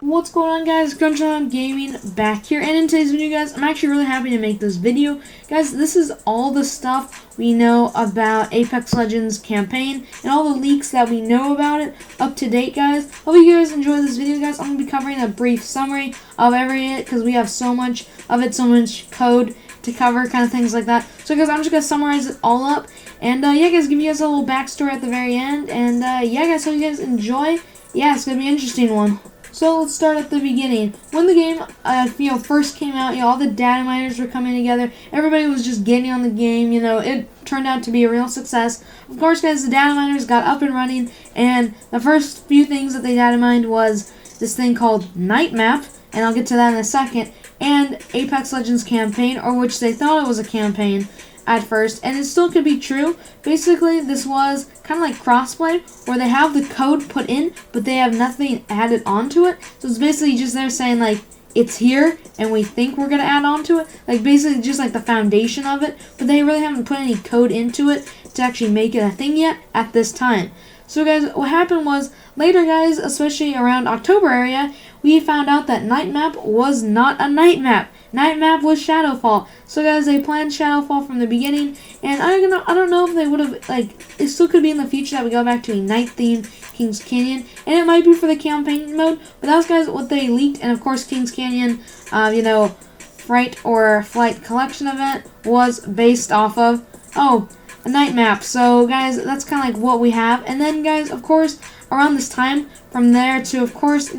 What's going on, guys? Crunchon Gaming back here, and in today's video, guys, I'm actually really happy to make this video. Guys, this is all the stuff we know about Apex Legends campaign and all the leaks that we know about it up to date, guys. Hope you guys enjoy this video, guys. I'm going to be covering a brief summary of everything because we have so much of it, so much code to cover, kind of things like that. So, guys, I'm just going to summarize it all up, and yeah, guys, give you guys a little backstory at the very end, and yeah, guys, hope you guys enjoy. Yeah, it's going to be an interesting one. So let's start at the beginning. When the game, first came out, all the data miners were coming together. Everybody was just getting on the game. It turned out to be a real success. Of course, guys, the data miners got up and running, and the first few things that they data mined was this thing called Night Map, and I'll get to that in a second, and Apex Legends campaign, or which they thought it was a campaign at first, and it still could be true. Basically, this was kind of like crossplay, where they have the code put in, but they have nothing added onto it. So it's basically just they're saying, like, it's here, and we think we're going to add onto it. Like, basically just like the foundation of it, but they really haven't put any code into it to actually make it a thing yet at this time. So, guys, what happened was, later, guys, especially around October area, we found out that Night Map was not a night map. Night Map was Shadowfall. So, guys, they planned Shadowfall from the beginning, and I don't know if they would have, like, it still could be in the future that we go back to a night-themed Kings Canyon, and it might be for the campaign mode, but that was, guys, what they leaked, and, of course, Kings Canyon, Fright or Flight Collection event was based off of, a night map. So, guys, that's kind of like what we have, and then, guys, of course, around this time, from there to, of course,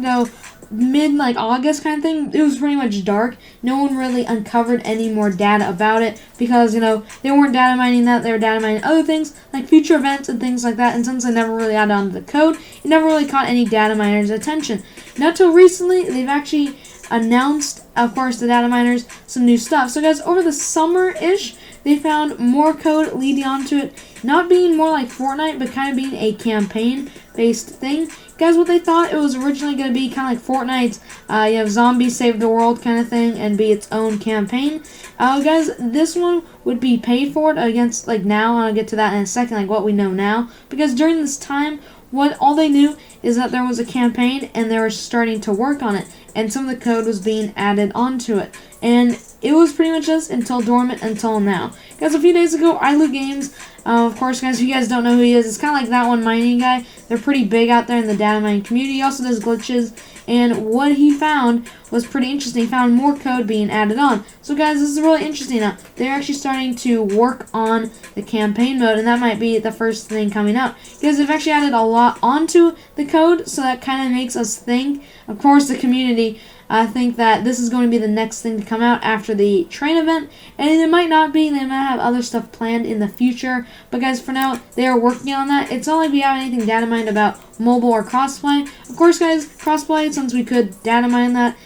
mid August kind of thing, it was pretty much dark. No one really uncovered any more data about it because they weren't data mining that, they were data mining other things like future events and things like that, and since they never really added onto the code, it never really caught any data miners' attention. Not till recently they've actually announced, of course, the data miners some new stuff. So, guys, over the summer-ish, they found more code leading onto it, not being more like Fortnite, but kind of being a campaign-based thing. Guys, what they thought it was originally going to be kind of like Fortnite's, Zombies Save the World kind of thing and be its own campaign. Guys, this one would be paid for it against, now, and I'll get to that in a second, what we know now. Because during this time, all they knew is that there was a campaign and they were starting to work on it, and some of the code was being added onto it. And it was pretty much just dormant until now. Guys, a few days ago, iLoot Games, of course, guys, if you guys don't know who he is, it's kind of like that one mining guy. They're pretty big out there in the data mining community. He also does glitches, and what he found was pretty interesting. He found more code being added on. So, guys, this is really interesting now. They're actually starting to work on the campaign mode, and that might be the first thing coming out. Because they've actually added a lot onto the code, so that kind of makes us think, of course, the community, I think that this is going to be the next thing to come out after the train event, and it might not be. They might have other stuff planned in the future, but guys, for now, they are working on that. It's not like we have anything data mined about mobile or crossplay. Of course, guys, crossplay, since we could data mine that,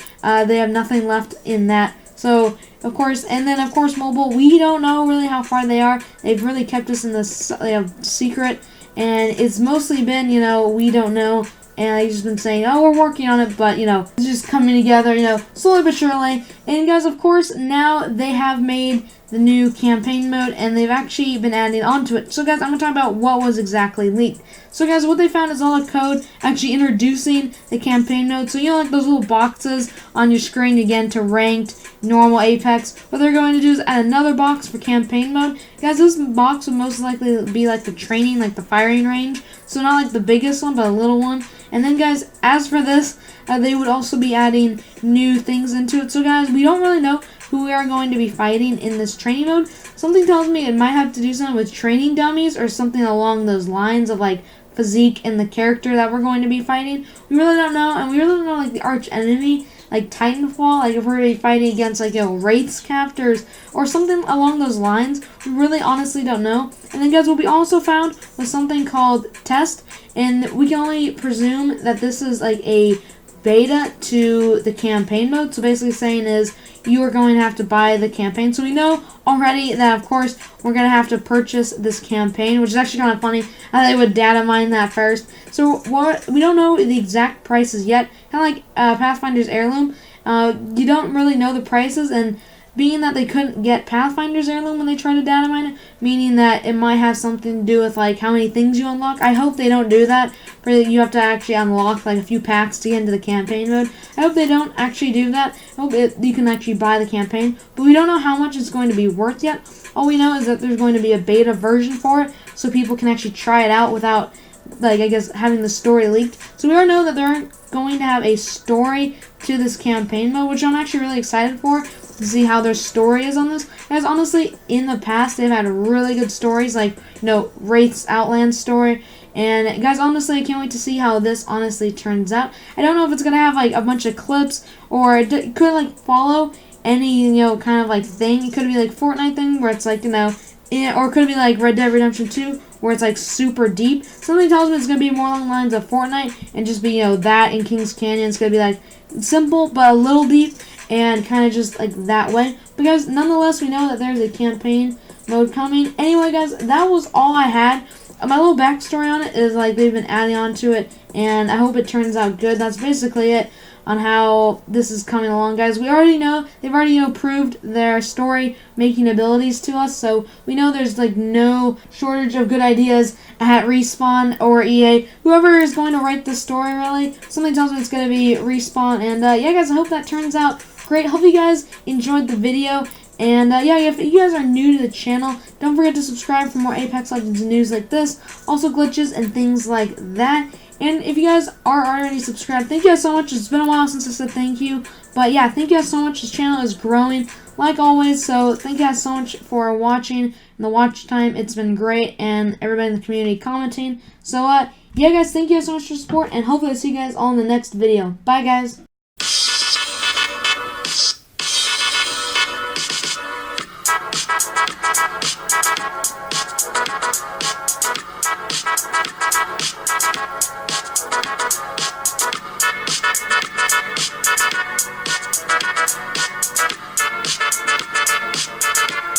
they have nothing left in that. So, of course, and then, of course, mobile, we don't know really how far they are. They've really kept us in the secret, and it's mostly been, we don't know. And they've just been saying, oh, we're working on it, but, it's just coming together, slowly but surely. And, guys, of course, now they have made the new campaign mode, and they've actually been adding onto it. So, guys, I'm going to talk about what was exactly leaked. So, guys, what they found is all the code actually introducing the campaign mode. So, like those little boxes on your screen, again, to ranked, normal Apex. What they're going to do is add another box for campaign mode. Guys, this box would most likely be like the training, like the firing range. So, not like the biggest one, but a little one. And then, guys, as for this, they would also be adding new things into it. So, guys, we don't really know who we are going to be fighting in this training mode. Something tells me it might have to do something with training dummies or something along those lines of, physique and the character that we're going to be fighting. We really don't know, and we really don't know, the arch enemy, Titanfall, if we're going to be fighting against, Wraiths captors or something along those lines. We really honestly don't know. And then, guys, what we also found was something called Test, and we can only presume that this is, a beta to the campaign mode. So basically saying is you are going to have to buy the campaign. So we know already that, of course, we're going to have to purchase this campaign, which is actually kind of funny how they would data mine that first. So we don't know the exact prices yet. Kind of like Pathfinder's Heirloom. You don't really know the prices, and being that they couldn't get Pathfinder's Heirloom when they tried to data mine it, meaning that it might have something to do with like how many things you unlock. I hope they don't do that, for you have to actually unlock like a few packs to get into the campaign mode. I hope they don't actually do that. I hope you can actually buy the campaign, but we don't know how much it's going to be worth yet. All we know is that there's going to be a beta version for it, so people can actually try it out without, like, I guess, having the story leaked. So we already know that they're going to have a story to this campaign mode, which I'm actually really excited for, to see how their story is on this. Guys, honestly, in the past, they've had really good stories, like, Wraith's Outland story. And, guys, honestly, I can't wait to see how this honestly turns out. I don't know if it's going to have, like, a bunch of clips, or it could, like, follow any, kind of, like, thing. It could be, like, Fortnite thing, where it's, like, or it could be, like, Red Dead Redemption 2, where it's, like, super deep. Something tells me it's going to be more along the lines of Fortnite, and just be, that in Kings Canyon. It's going to be, like, simple, but a little deep, and kind of just, like, that way. But, guys, nonetheless, we know that there's a campaign mode coming. Anyway, guys, that was all I had. My little backstory on it is, like, they've been adding on to it, and I hope it turns out good. That's basically it on how this is coming along, guys. We already know, they've already, proved their story-making abilities to us, so we know there's, like, no shortage of good ideas at Respawn or EA. Whoever is going to write this story, really, something tells me it's going to be Respawn, and, yeah, guys, I hope that turns out great. Hope you guys enjoyed the video. And, yeah, if you guys are new to the channel, don't forget to subscribe for more Apex Legends news like this, also glitches and things like that. And if you guys are already subscribed, thank you guys so much. It's been a while since I said thank you. But, yeah, thank you guys so much. This channel is growing, like always. So, thank you guys so much for watching and the watch time. It's been great. And everybody in the community commenting. So, yeah, guys, thank you guys so much for your support. And hopefully I'll see you guys all in the next video. Bye, guys.